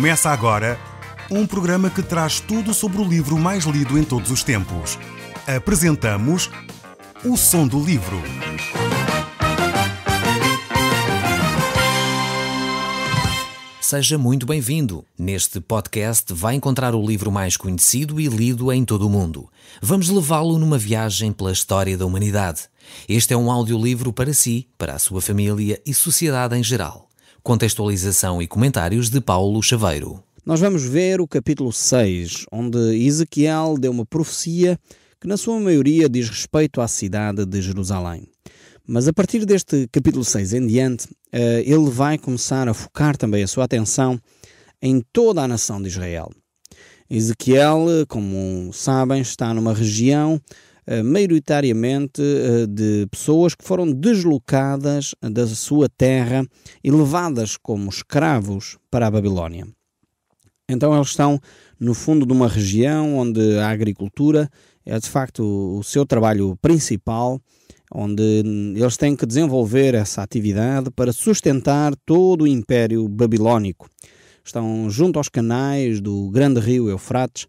Começa agora um programa que traz tudo sobre o livro mais lido em todos os tempos. Apresentamos O Som do Livro. Seja muito bem-vindo. Neste podcast vai encontrar o livro mais conhecido e lido em todo o mundo. Vamos levá-lo numa viagem pela história da humanidade. Este é um audiolivro para si, para a sua família e sociedade em geral. Contextualização e comentários de Paulo Chaveiro. Nós vamos ver o capítulo 6, onde Ezequiel deu uma profecia que na sua maioria diz respeito à cidade de Jerusalém. Mas a partir deste capítulo 6 em diante, ele vai começar a focar também a sua atenção em toda a nação de Israel. Ezequiel, como sabem, está numa região maioritariamente de pessoas que foram deslocadas da sua terra e levadas como escravos para a Babilónia. Então eles estão no fundo de uma região onde a agricultura é de facto o seu trabalho principal, onde eles têm que desenvolver essa atividade para sustentar todo o Império Babilónico. Estão junto aos canais do grande rio Eufrates,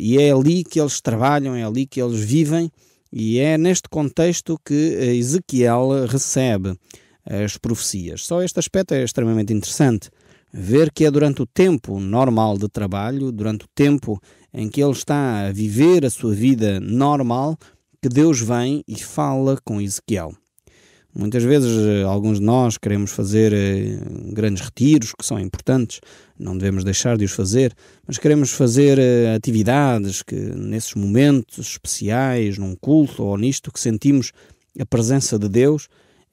e é ali que eles trabalham, é ali que eles vivem, e é neste contexto que Ezequiel recebe as profecias. Só este aspecto é extremamente interessante, ver que é durante o tempo normal de trabalho, durante o tempo em que ele está a viver a sua vida normal, que Deus vem e fala com Ezequiel. Muitas vezes alguns de nós queremos fazer grandes retiros, que são importantes, não devemos deixar de os fazer, mas queremos fazer atividades que nesses momentos especiais, num culto ou nisto que sentimos a presença de Deus,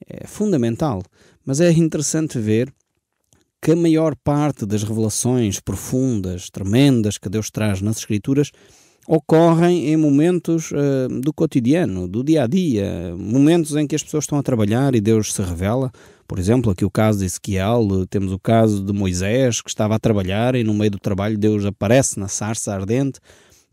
é fundamental. Mas é interessante ver que a maior parte das revelações profundas, tremendas que Deus traz nas Escrituras ocorrem em momentos do cotidiano, do dia-a-dia, momentos em que as pessoas estão a trabalhar e Deus se revela. Por exemplo, aqui o caso de Ezequiel, temos o caso de Moisés, que estava a trabalhar e no meio do trabalho Deus aparece na sarça ardente.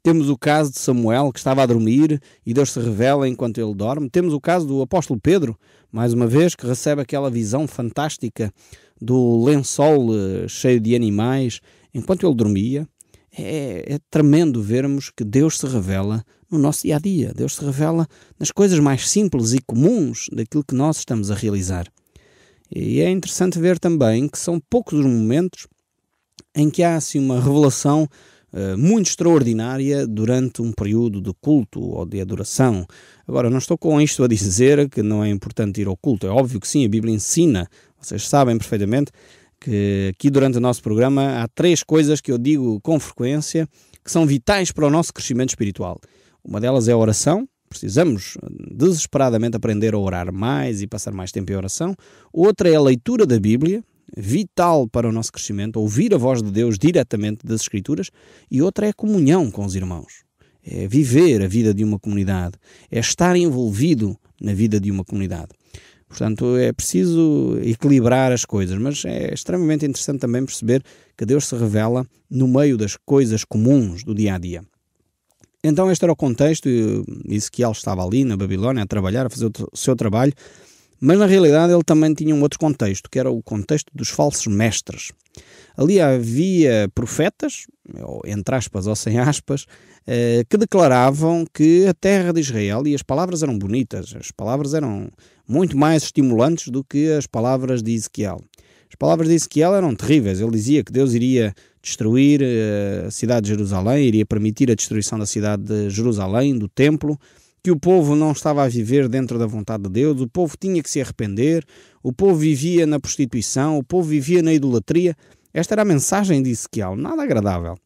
Temos o caso de Samuel, que estava a dormir e Deus se revela enquanto ele dorme. Temos o caso do apóstolo Pedro, mais uma vez, que recebe aquela visão fantástica do lençol cheio de animais enquanto ele dormia. É tremendo vermos que Deus se revela no nosso dia-a-dia. Deus se revela nas coisas mais simples e comuns daquilo que nós estamos a realizar. E é interessante ver também que são poucos os momentos em que há assim, uma revelação muito extraordinária durante um período de culto ou de adoração. Agora, não estou com isto a dizer que não é importante ir ao culto. É óbvio que sim, a Bíblia ensina. Vocês sabem perfeitamente que aqui durante o nosso programa há 3 coisas que eu digo com frequência que são vitais para o nosso crescimento espiritual. Uma delas é a oração. Precisamos desesperadamente aprender a orar mais e passar mais tempo em oração. Outra é a leitura da Bíblia, vital para o nosso crescimento, ouvir a voz de Deus diretamente das Escrituras. E outra é a comunhão com os irmãos. É viver a vida de uma comunidade, é estar envolvido na vida de uma comunidade. Portanto, é preciso equilibrar as coisas, mas é extremamente interessante também perceber que Deus se revela no meio das coisas comuns do dia-a-dia. Então este era o contexto, Ezequiel estava ali na Babilónia a trabalhar, a fazer o seu trabalho, mas na realidade ele também tinha um outro contexto, que era o contexto dos falsos mestres. Ali havia profetas, entre aspas ou sem aspas, que declaravam que a terra de Israel, e as palavras eram bonitas, as palavras eram muito mais estimulantes do que as palavras de Ezequiel. As palavras de Ezequiel eram terríveis. Ele dizia que Deus iria destruir a cidade de Jerusalém, iria permitir a destruição da cidade de Jerusalém, do templo, que o povo não estava a viver dentro da vontade de Deus, o povo tinha que se arrepender, o povo vivia na prostituição, o povo vivia na idolatria. Esta era a mensagem de Ezequiel, nada agradável.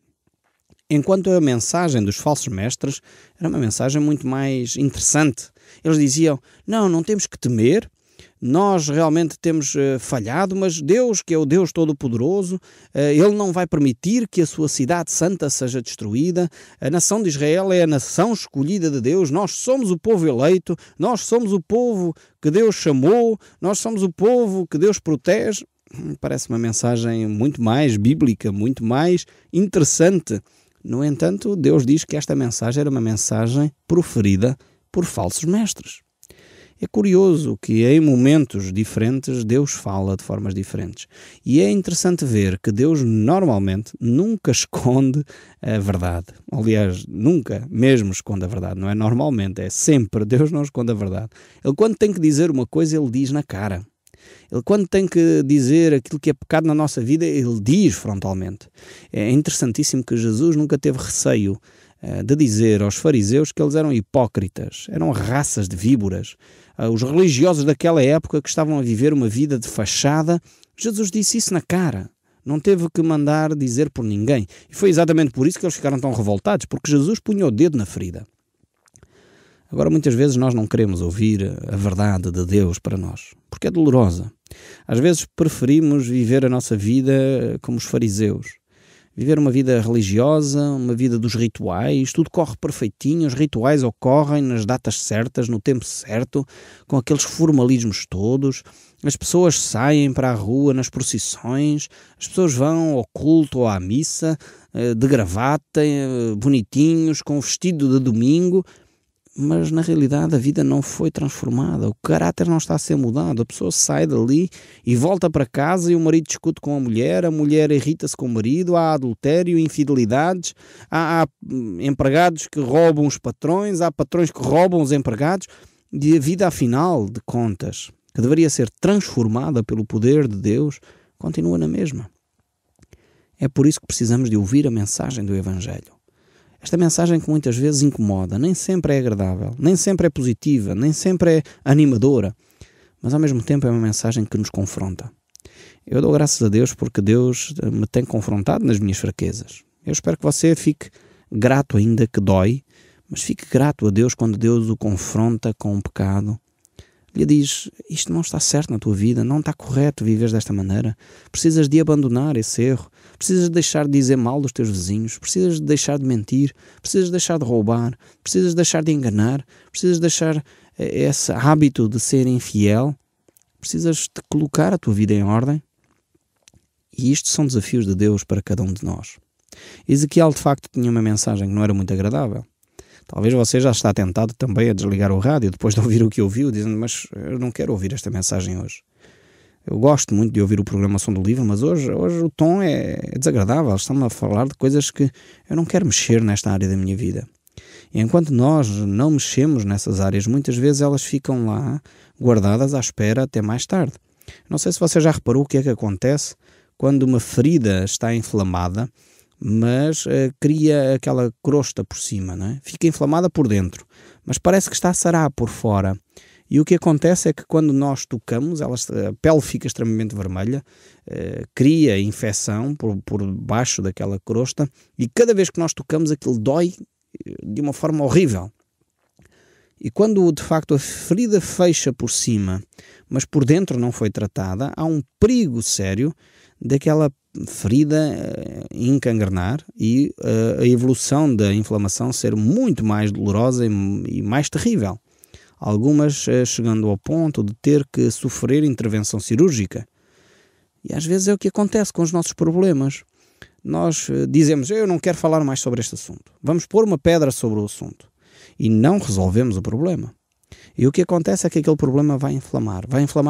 Enquanto a mensagem dos falsos mestres era uma mensagem muito mais interessante. Eles diziam, não temos que temer, nós realmente temos falhado, mas Deus, que é o Deus Todo-Poderoso, Ele não vai permitir que a sua cidade santa seja destruída. A nação de Israel é a nação escolhida de Deus, nós somos o povo eleito, nós somos o povo que Deus chamou, nós somos o povo que Deus protege. Parece uma mensagem muito mais bíblica, muito mais interessante. No entanto, Deus diz que esta mensagem era uma mensagem proferida por falsos mestres. É curioso que em momentos diferentes Deus fala de formas diferentes. E é interessante ver que Deus normalmente nunca esconde a verdade. Aliás, nunca mesmo esconde a verdade. Não é normalmente, é sempre. Deus não esconde a verdade. Ele quando tem que dizer uma coisa, ele diz na cara. Ele quando tem que dizer aquilo que é pecado na nossa vida, ele diz frontalmente. É interessantíssimo que Jesus nunca teve receio de dizer aos fariseus que eles eram hipócritas, eram raças de víboras. Os religiosos daquela época que estavam a viver uma vida de fachada, Jesus disse isso na cara. Não teve que mandar dizer por ninguém. E foi exatamente por isso que eles ficaram tão revoltados, porque Jesus punha o dedo na ferida. Agora, muitas vezes nós não queremos ouvir a verdade de Deus para nós, porque é dolorosa. Às vezes preferimos viver a nossa vida como os fariseus. Viver uma vida religiosa, uma vida dos rituais, tudo corre perfeitinho, os rituais ocorrem nas datas certas, no tempo certo, com aqueles formalismos todos. As pessoas saem para a rua nas procissões, as pessoas vão ao culto ou à missa, de gravata, bonitinhos, com vestido de domingo. Mas na realidade a vida não foi transformada, o caráter não está a ser mudado, a pessoa sai dali e volta para casa e o marido discute com a mulher irrita-se com o marido, há adultério, infidelidades, há empregados que roubam os patrões, há patrões que roubam os empregados, e a vida afinal de contas, que deveria ser transformada pelo poder de Deus, continua na mesma. É por isso que precisamos de ouvir a mensagem do Evangelho. Esta mensagem que muitas vezes incomoda, nem sempre é agradável, nem sempre é positiva, nem sempre é animadora, mas ao mesmo tempo é uma mensagem que nos confronta. Eu dou graças a Deus porque Deus me tem confrontado nas minhas fraquezas. Eu espero que você fique grato ainda que dói, mas fique grato a Deus quando Deus o confronta com um pecado. Lhe diz, isto não está certo na tua vida, não está correto viveres desta maneira, precisas de abandonar esse erro, precisas de deixar de dizer mal dos teus vizinhos, precisas de deixar de mentir, precisas de deixar de roubar, precisas de deixar de enganar, precisas de deixar esse hábito de ser infiel, precisas de colocar a tua vida em ordem. E isto são desafios de Deus para cada um de nós. Ezequiel de facto tinha uma mensagem que não era muito agradável. Talvez você já está tentado também a desligar o rádio depois de ouvir o que ouviu, dizendo, mas eu não quero ouvir esta mensagem hoje. Eu gosto muito de ouvir o programa Som do Livro, mas hoje o tom é desagradável. Estamos a falar de coisas que eu não quero mexer nesta área da minha vida. E enquanto nós não mexemos nessas áreas, muitas vezes elas ficam lá guardadas à espera até mais tarde. Não sei se você já reparou o que é que acontece quando uma ferida está inflamada, mas cria aquela crosta por cima, não é? Fica inflamada por dentro, mas parece que está a sarar por fora. E o que acontece é que quando nós tocamos, a pele fica extremamente vermelha, cria infecção por baixo daquela crosta, e cada vez que nós tocamos aquilo dói de uma forma horrível. E quando de facto a ferida fecha por cima, mas por dentro não foi tratada, há um perigo sério daquela ferida encangrenar e a evolução da inflamação ser muito mais dolorosa e mais terrível. Algumas chegando ao ponto de ter que sofrer intervenção cirúrgica. E às vezes é o que acontece com os nossos problemas. Nós dizemos, eu não quero falar mais sobre este assunto. Vamos pôr uma pedra sobre o assunto. E não resolvemos o problema. E o que acontece é que aquele problema vai inflamar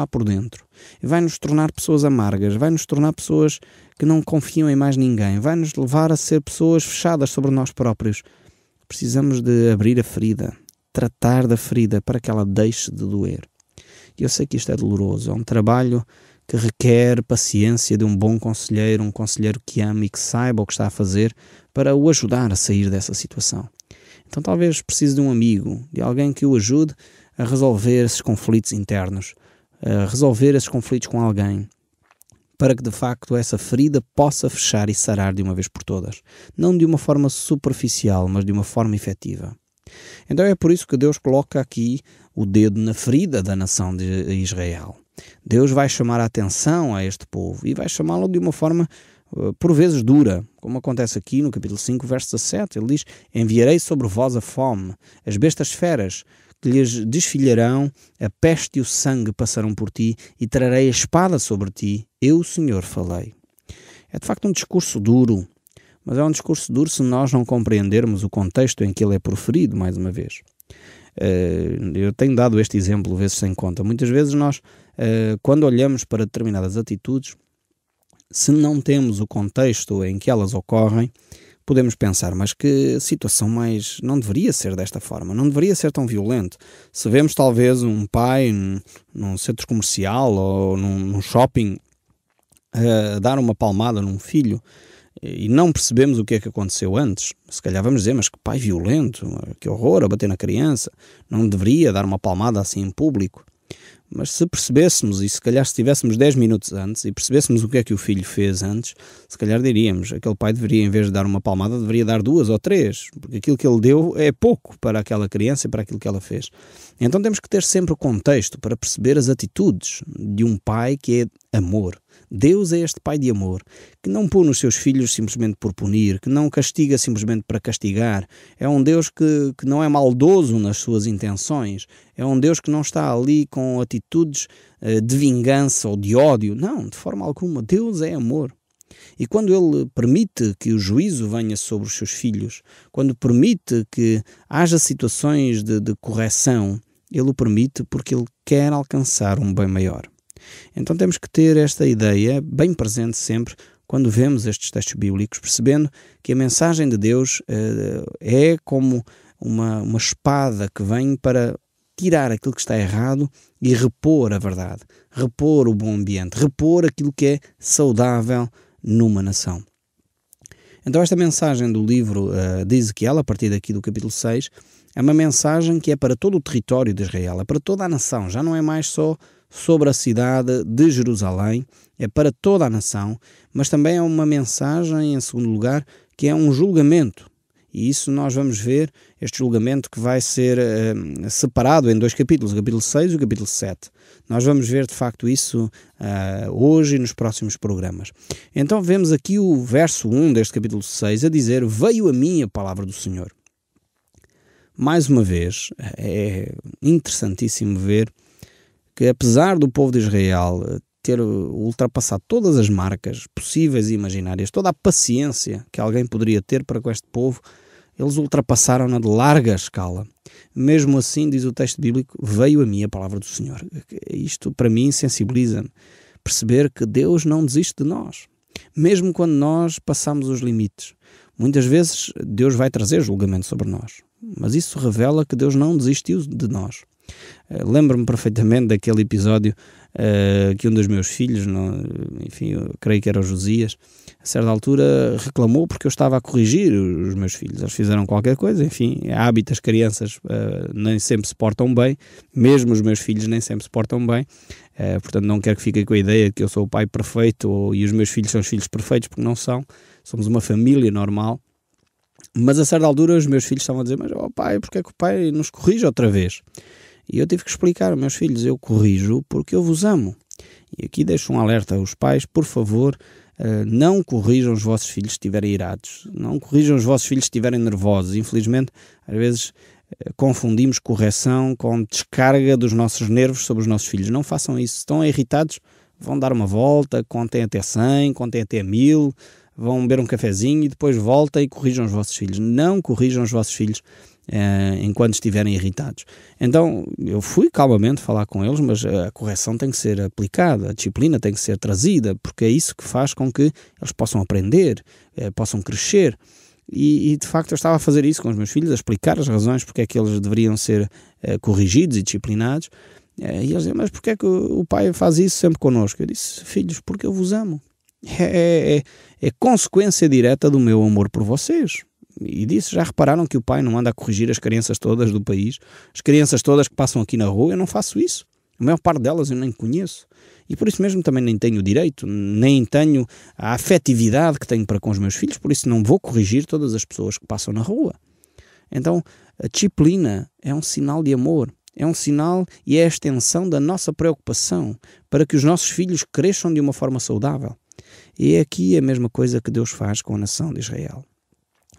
por dentro. E vai nos tornar pessoas amargas, vai nos tornar pessoas que não confiam em mais ninguém, vai nos levar a ser pessoas fechadas sobre nós próprios. Precisamos de abrir a ferida, tratar da ferida para que ela deixe de doer. E eu sei que isto é doloroso, é um trabalho que requer paciência de um bom conselheiro, um conselheiro que ame e que saiba o que está a fazer para o ajudar a sair dessa situação. Então talvez precise de um amigo, de alguém que o ajude a resolver esses conflitos internos, a resolver esses conflitos com alguém, para que de facto essa ferida possa fechar e sarar de uma vez por todas. Não de uma forma superficial, mas de uma forma efetiva. Então é por isso que Deus coloca aqui o dedo na ferida da nação de Israel. Deus vai chamar a atenção a este povo e vai chamá-lo de uma forma por vezes dura, como acontece aqui no capítulo 5, verso 17. Ele diz, enviarei sobre vós a fome, as bestas feras, que lhes desfilharão, a peste e o sangue passarão por ti, e trarei a espada sobre ti, eu, o Senhor, falei. É de facto um discurso duro, mas é um discurso duro se nós não compreendermos o contexto em que ele é proferido, mais uma vez. Eu tenho dado este exemplo vezes sem conta. Muitas vezes nós, quando olhamos para determinadas atitudes, se não temos o contexto em que elas ocorrem, podemos pensar, mas que situação mais... não deveria ser desta forma, não deveria ser tão violento. Se vemos talvez um pai num centro comercial ou num shopping dar uma palmada num filho e não percebemos o que é que aconteceu antes, se calhar vamos dizer, mas que pai violento, que horror a bater na criança, não deveria dar uma palmada assim em público. Mas se percebêssemos, e se calhar se tivéssemos 10 minutos antes e percebêssemos o que é que o filho fez antes, se calhar diríamos, aquele pai deveria, em vez de dar uma palmada, deveria dar 2 ou 3, porque aquilo que ele deu é pouco para aquela criança e para aquilo que ela fez. Então temos que ter sempre o contexto para perceber as atitudes de um pai que é amor. Deus é este pai de amor, que não pune os seus filhos simplesmente por punir, que não castiga simplesmente para castigar. É um Deus que não é maldoso nas suas intenções. É um Deus que não está ali com atitudes de vingança ou de ódio. Não, de forma alguma. Deus é amor. E quando Ele permite que o juízo venha sobre os seus filhos, quando permite que haja situações de correção, Ele o permite porque Ele quer alcançar um bem maior. Então temos que ter esta ideia bem presente sempre quando vemos estes textos bíblicos, percebendo que a mensagem de Deus é como uma espada que vem para tirar aquilo que está errado e repor a verdade, repor o bom ambiente, repor aquilo que é saudável numa nação. Então esta mensagem do livro de Ezequiel, a partir daqui do capítulo 6, é uma mensagem que é para todo o território de Israel, é para toda a nação, já não é mais só sobre a cidade de Jerusalém, é para toda a nação, mas também é uma mensagem, em segundo lugar, que é um julgamento. E isso nós vamos ver, este julgamento que vai ser separado em 2 capítulos, o capítulo 6 e o capítulo 7. Nós vamos ver, de facto, isso hoje e nos próximos programas. Então vemos aqui o verso 1 deste capítulo 6 a dizer: "Veio a mim a palavra do Senhor." Mais uma vez, é interessantíssimo ver que, apesar do povo de Israel ter ultrapassado todas as marcas possíveis e imaginárias, toda a paciência que alguém poderia ter para com este povo, eles ultrapassaram-na de larga escala. Mesmo assim, diz o texto bíblico, veio a mim a palavra do Senhor. Isto, para mim, sensibiliza-me. Perceber que Deus não desiste de nós. Mesmo quando nós passamos os limites. Muitas vezes, Deus vai trazer julgamento sobre nós. Mas isso revela que Deus não desistiu de nós. Lembro-me perfeitamente daquele episódio que um dos meus filhos, enfim, eu creio que era o Josias, a certa altura reclamou porque eu estava a corrigir os meus filhos. Eles fizeram qualquer coisa, enfim, é hábito, as crianças nem sempre se portam bem, mesmo os meus filhos nem sempre se portam bem, portanto não quero que fiquem com a ideia que eu sou o pai perfeito e os meus filhos são os filhos perfeitos, porque não são, somos uma família normal. Mas a certa altura os meus filhos estavam a dizer: "Mas pai, porque é que o pai nos corrige outra vez?" E eu tive que explicar aos meus filhos: eu corrijo porque eu vos amo. E aqui deixo um alerta aos pais: por favor, não corrijam os vossos filhos se estiverem irados, não corrijam os vossos filhos se estiverem nervosos. Infelizmente, às vezes confundimos correção com descarga dos nossos nervos sobre os nossos filhos. Não façam isso. Se estão irritados, vão dar uma volta, contem até 100, contem até 1000, vão beber um cafezinho e depois voltem e corrijam os vossos filhos. Não corrijam os vossos filhos enquanto estiverem irritados. Então eu fui calmamente falar com eles, mas a correção tem que ser aplicada, a disciplina tem que ser trazida, porque é isso que faz com que eles possam aprender, possam crescer. E de facto eu estava a fazer isso com os meus filhos, a explicar as razões porque é que eles deveriam ser corrigidos e disciplinados. E eles diziam: "Mas porque é que o pai faz isso sempre connosco?" Eu disse: "Filhos, porque eu vos amo. É consequência direta do meu amor por vocês." E disse: "Já repararam que o pai não anda a corrigir as crianças todas do país? As crianças todas que passam aqui na rua, eu não faço isso. A maior parte delas eu nem conheço. E por isso mesmo também nem tenho o direito, nem tenho a afetividade que tenho para com os meus filhos, por isso não vou corrigir todas as pessoas que passam na rua." Então, a disciplina é um sinal de amor. É um sinal e é a extensão da nossa preocupação para que os nossos filhos cresçam de uma forma saudável. E é aqui a mesma coisa que Deus faz com a nação de Israel.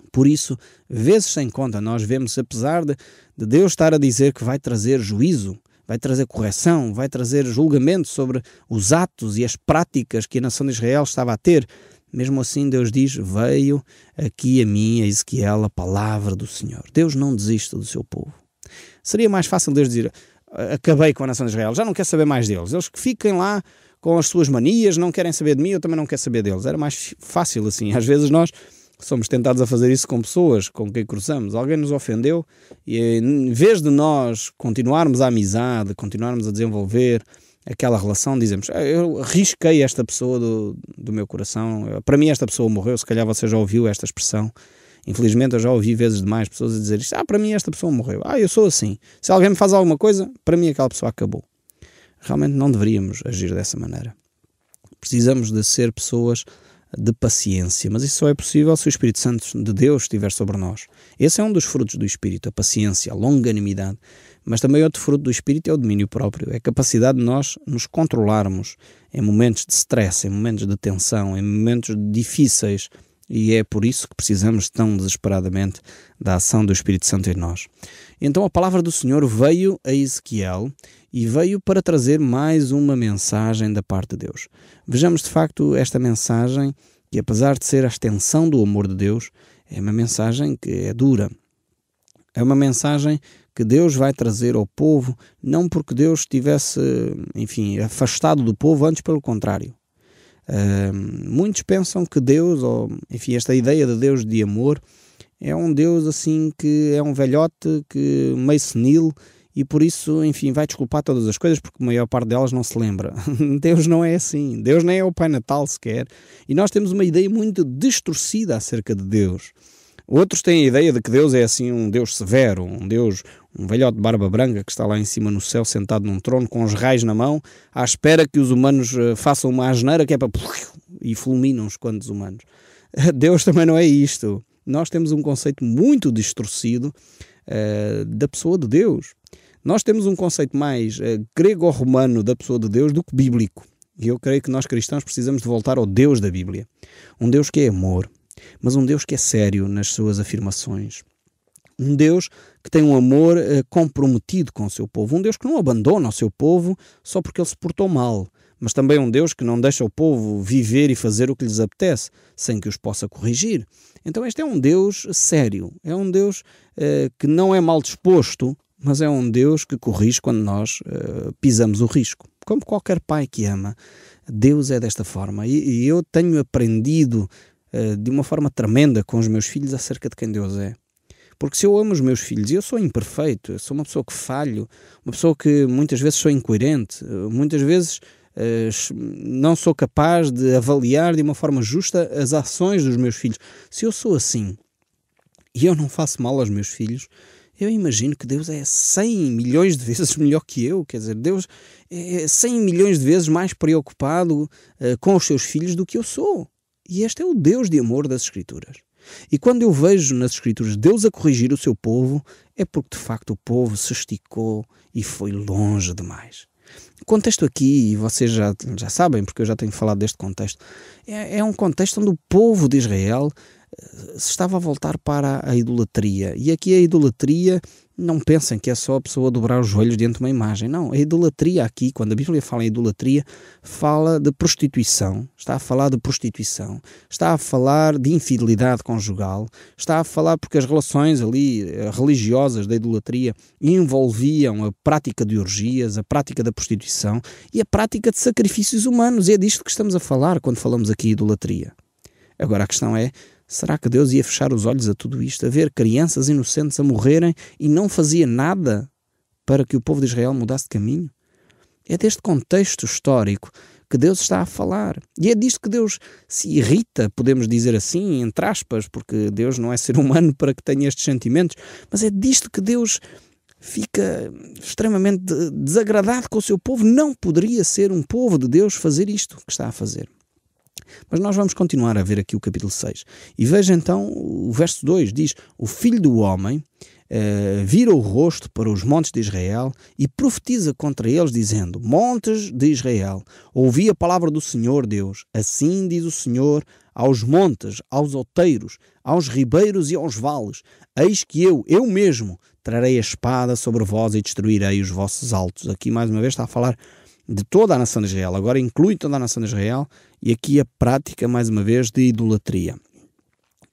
Por isso, vezes sem conta, nós vemos, apesar de Deus estar a dizer que vai trazer juízo, vai trazer correção, vai trazer julgamento sobre os atos e as práticas que a nação de Israel estava a ter, mesmo assim Deus diz: "Veio aqui a mim, a Ezequiel, a palavra do Senhor." Deus não desiste do seu povo. Seria mais fácil Deus dizer: acabei com a nação de Israel, já não quero saber mais deles. Eles que fiquem lá com as suas manias, não querem saber de mim, eu também não quero saber deles. Era mais fácil assim. Às vezes nós somos tentados a fazer isso com pessoas com quem cruzamos. Alguém nos ofendeu e em vez de nós continuarmos a amizade, continuarmos a desenvolver aquela relação, dizemos: eu risquei esta pessoa do meu coração, para mim esta pessoa morreu. Se calhar você já ouviu esta expressão. Infelizmente eu já ouvi vezes demais pessoas a dizer isto: para mim esta pessoa morreu, eu sou assim, se alguém me faz alguma coisa, para mim aquela pessoa acabou. Realmente não deveríamos agir dessa maneira. Precisamos de ser pessoas de paciência, mas isso só é possível se o Espírito Santo de Deus estiver sobre nós. Esse é um dos frutos do Espírito, a paciência, a longanimidade. Mas também outro fruto do Espírito é o domínio próprio, é a capacidade de nós nos controlarmos em momentos de stress, em momentos de tensão, em momentos difíceis. E é por isso que precisamos tão desesperadamente da ação do Espírito Santo em nós. Então a palavra do Senhor veio a Ezequiel e veio para trazer mais uma mensagem da parte de Deus. Vejamos de facto esta mensagem que, apesar de ser a extensão do amor de Deus, é uma mensagem que é dura. É uma mensagem que Deus vai trazer ao povo, não porque Deus estivesse, afastado do povo, antes pelo contrário. Muitos pensam que Deus, esta ideia de Deus de amor, é um Deus assim que é um velhote, que meio senil, e por isso, vai desculpar todas as coisas, porque a maior parte delas não se lembra. Deus não é assim. Deus nem é o Pai Natal sequer. E nós temos uma ideia muito distorcida acerca de Deus. Outros têm a ideia de que Deus é assim um Deus severo, um velhote de barba branca que está lá em cima no céu, sentado num trono, com os raios na mão, à espera que os humanos façam uma asneira que é para... e fulminam uns quantos humanos. Deus também não é isto. Nós temos um conceito muito distorcido da pessoa de Deus. Nós temos um conceito mais grego-romano da pessoa de Deus do que bíblico. E eu creio que nós cristãos precisamos de voltar ao Deus da Bíblia. Um Deus que é amor, mas um Deus que é sério nas suas afirmações. Um Deus que tem um amor comprometido com o seu povo. Um Deus que não abandona o seu povo só porque ele se portou mal. Mas também um Deus que não deixa o povo viver e fazer o que lhes apetece, sem que os possa corrigir. Então este é um Deus sério. É um Deus que não é mal disposto, mas é um Deus que corrige quando nós pisamos o risco. Como qualquer pai que ama, Deus é desta forma. E eu tenho aprendido de uma forma tremenda com os meus filhos acerca de quem Deus é. Porque se eu amo os meus filhos, e eu sou imperfeito, eu sou uma pessoa que falho, uma pessoa que muitas vezes sou incoerente, muitas vezes não sou capaz de avaliar de uma forma justa as ações dos meus filhos. Se eu sou assim e eu não faço mal aos meus filhos, eu imagino que Deus é 100 milhões de vezes melhor que eu. Quer dizer, Deus é 100 milhões de vezes mais preocupado com os seus filhos do que eu sou. E este é o Deus de amor das Escrituras. E quando eu vejo nas Escrituras Deus a corrigir o seu povo, é porque de facto o povo se esticou e foi longe demais. O contexto aqui, e vocês já sabem, porque eu já tenho falado deste contexto, é um contexto onde o povo de Israel se estava a voltar para a idolatria. E aqui a idolatria, não pensem que é só a pessoa dobrar os joelhos diante de uma imagem. Não, a idolatria aqui, quando a Bíblia fala em idolatria, fala de prostituição. Está a falar de prostituição. Está a falar de infidelidade conjugal. Está a falar porque as relações ali religiosas da idolatria envolviam a prática de orgias, a prática da prostituição e a prática de sacrifícios humanos. E é disto que estamos a falar quando falamos aqui de idolatria. Agora a questão é: será que Deus ia fechar os olhos a tudo isto, a ver crianças inocentes a morrerem e não fazia nada para que o povo de Israel mudasse de caminho? É deste contexto histórico que Deus está a falar. E é disto que Deus se irrita, podemos dizer assim, entre aspas, porque Deus não é ser humano para que tenha estes sentimentos, mas é disto que Deus fica extremamente desagradado com o seu povo. Não poderia ser um povo de Deus fazer isto que está a fazer. Mas nós vamos continuar a ver aqui o capítulo 6. E veja então o verso 2, diz: o filho do homem vira o rosto para os montes de Israel e profetiza contra eles, dizendo: montes de Israel, ouvi a palavra do Senhor Deus. Assim diz o Senhor aos montes, aos outeiros, aos ribeiros e aos vales: eis que eu mesmo, trarei a espada sobre vós e destruirei os vossos altos. Aqui mais uma vez está a falar de toda a nação de Israel, agora inclui toda a nação de Israel, e aqui a prática, mais uma vez, de idolatria.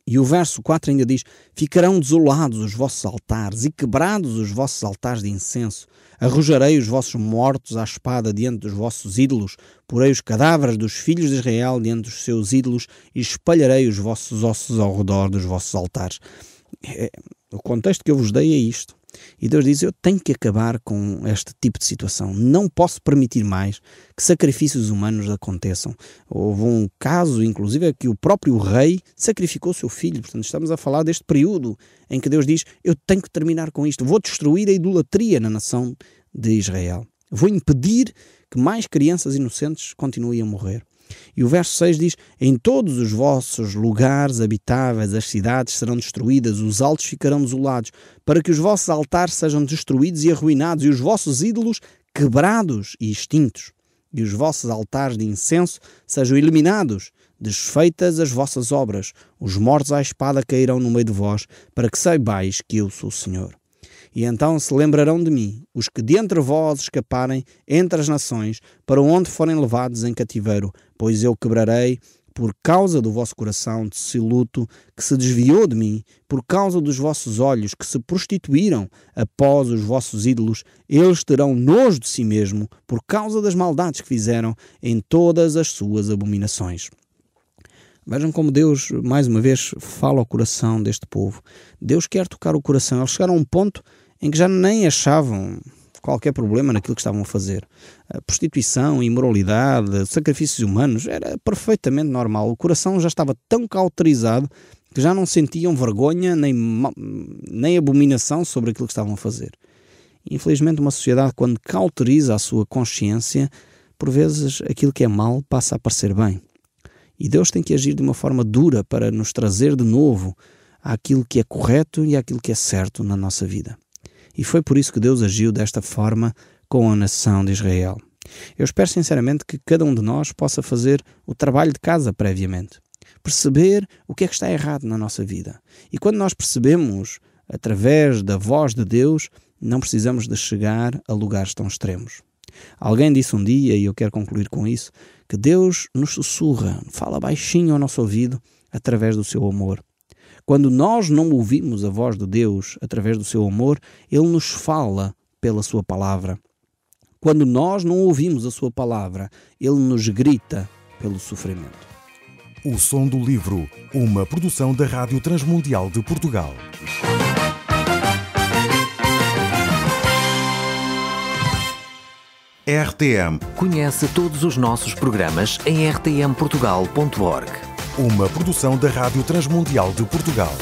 E o verso 4 ainda diz: ficarão desolados os vossos altares e quebrados os vossos altares de incenso. Arrojarei os vossos mortos à espada diante dos vossos ídolos, porei os cadáveres dos filhos de Israel diante dos seus ídolos e espalharei os vossos ossos ao redor dos vossos altares. O contexto que eu vos dei é isto. E Deus diz: eu tenho que acabar com este tipo de situação. Não posso permitir mais que sacrifícios humanos aconteçam. Houve um caso, inclusive, que o próprio rei sacrificou o seu filho. Portanto, estamos a falar deste período em que Deus diz: eu tenho que terminar com isto. Vou destruir a idolatria na nação de Israel. Vou impedir que mais crianças inocentes continuem a morrer. E o verso 6 diz: em todos os vossos lugares habitáveis as cidades serão destruídas, os altos ficarão desolados, para que os vossos altares sejam destruídos e arruinados, e os vossos ídolos quebrados e extintos, e os vossos altares de incenso sejam eliminados, desfeitas as vossas obras, os mortos à espada cairão no meio de vós, para que saibais que eu sou o Senhor. E então se lembrarão de mim, os que de entre vós escaparem entre as nações, para onde forem levados em cativeiro, pois eu quebrarei, por causa do vosso coração dissoluto, que se desviou de mim, por causa dos vossos olhos, que se prostituíram após os vossos ídolos, eles terão nojo de si mesmo, por causa das maldades que fizeram em todas as suas abominações. Vejam como Deus, mais uma vez, fala ao coração deste povo. Deus quer tocar o coração. Eles chegaram a um ponto em que já nem achavam qualquer problema naquilo que estavam a fazer. A prostituição, a imoralidade, sacrifícios humanos, era perfeitamente normal. O coração já estava tão cauterizado que já não sentiam vergonha nem abominação sobre aquilo que estavam a fazer. Infelizmente, uma sociedade, quando cauteriza a sua consciência, por vezes aquilo que é mal passa a parecer bem. E Deus tem que agir de uma forma dura para nos trazer de novo àquilo que é correto e àquilo que é certo na nossa vida. E foi por isso que Deus agiu desta forma com a nação de Israel. Eu espero sinceramente que cada um de nós possa fazer o trabalho de casa previamente. Perceber o que é que está errado na nossa vida. E quando nós percebemos, através da voz de Deus, não precisamos de chegar a lugares tão extremos. Alguém disse um dia, e eu quero concluir com isso, que Deus nos sussurra, fala baixinho ao nosso ouvido através do seu amor. Quando nós não ouvimos a voz de Deus através do seu amor, Ele nos fala pela sua palavra. Quando nós não ouvimos a sua palavra, Ele nos grita pelo sofrimento. O Som do Livro, uma produção da Rádio Transmundial de Portugal. RTM. Conhece todos os nossos programas em rtmportugal.org. Uma produção da Rádio Transmundial de Portugal.